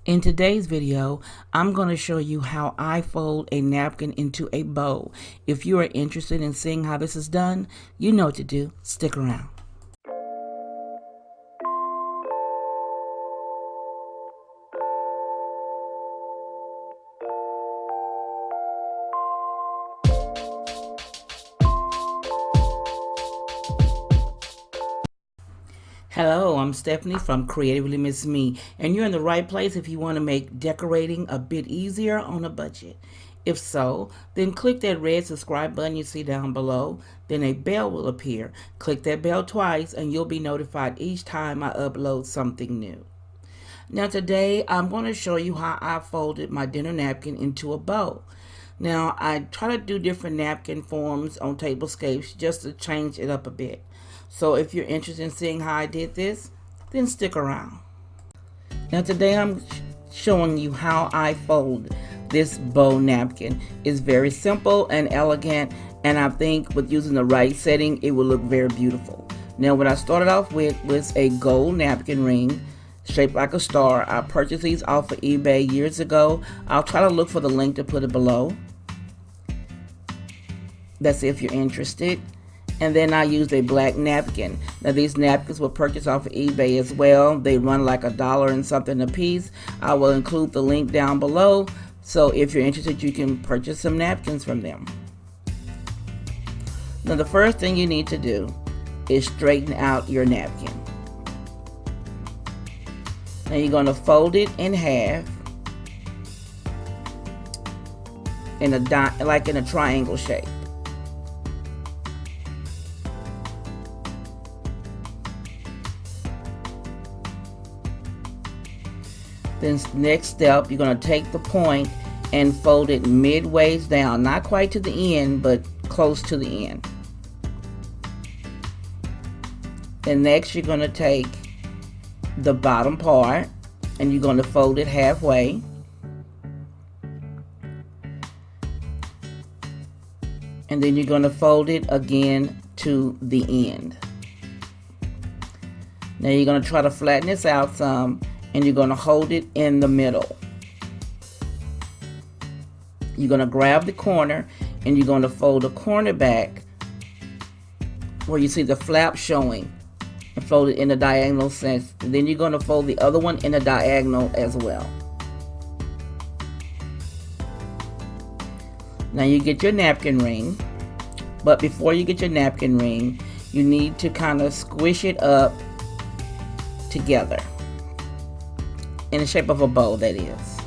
In today's video, I'm going to show you how I fold a napkin into a bow. If you are interested in seeing how this is done, you know what to do. Stick around. Hello, I'm Stephanie from CreativelyMsMe, and you're in the right place if you want to make decorating a bit easier on a budget. If so, then click that red subscribe button you see down below. Then a bell will appear. Click that bell twice and you'll be notified each time I upload something new. Now today I'm going to show you how I folded my dinner napkin into a bow. Now I try to do different napkin forms on tablescapes just to change it up a bit. So if you're interested in seeing how I did this, then stick around. Now today I'm showing you how I fold this bow napkin. It's very simple and elegant, and I think with using the right setting it will look very beautiful. Now what I started off with was a gold napkin ring shaped like a star. I purchased these off of eBay years ago. I'll try to look for the link to put it below. That's if you're interested. And then I used a black napkin. Now these napkins were purchased off of eBay as well. They run like $1 and something a piece. I will include the link down below, so if you're interested you can purchase some napkins from them. Now the first thing you need to do is straighten out your napkin. Now you're going to fold it in half in a triangle shape. Then next step, you're going to take the point and fold it midways down, not quite to the end, but close to the end. And next you're going to take the bottom part and you're going to fold it halfway. And then you're going to fold it again to the end. Now you're going to try to flatten this out some, and you're going to hold it in the middle. You're going to grab the corner and you're going to fold the corner back where you see the flap showing and fold it in a diagonal sense. And then you're going to fold the other one in a diagonal as well. Now you get your napkin ring, but before you get your napkin ring, you need to kind of squish it up together. In the shape of a bow, that is.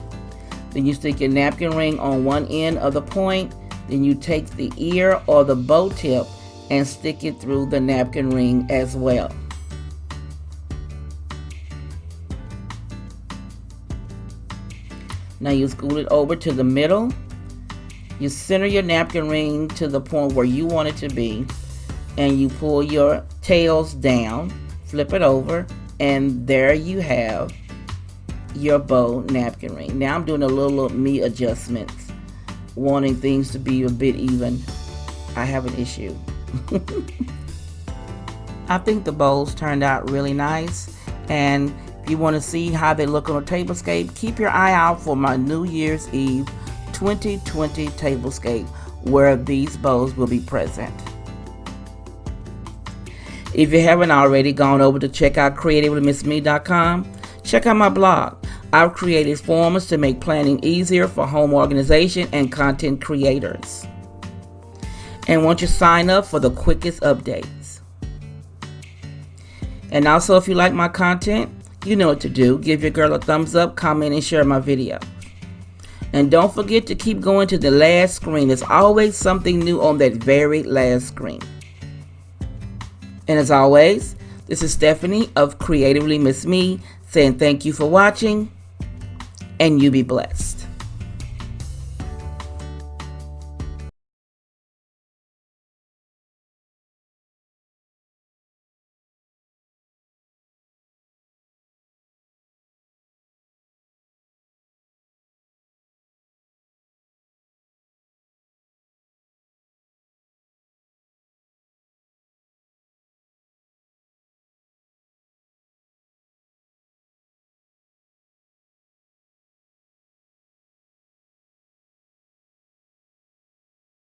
Then you stick your napkin ring on one end of the point. Then you take the ear or the bow tip and stick it through the napkin ring as well. Now you scoot it over to the middle. You center your napkin ring to the point where you want it to be, and you pull your tails down, flip it over, and there you have your bow napkin ring. Now I'm doing a little me adjustments, wanting things to be a bit even. I have an issue. I think the bows turned out really nice, and if you want to see how they look on a tablescape, keep your eye out for my New Year's Eve 2020 tablescape where these bows will be present. If you haven't already gone over to check out CreativelyMsMe.com, check out my blog. I've created forums to make planning easier for home organization and content creators. And want you to sign up for the quickest updates. And also, if you like my content, you know what to do. Give your girl a thumbs up, comment, and share my video. And don't forget to keep going to the last screen. There's always something new on that very last screen. And as always, this is Stephanie of CreativelyMsMe saying thank you for watching, and you be blessed.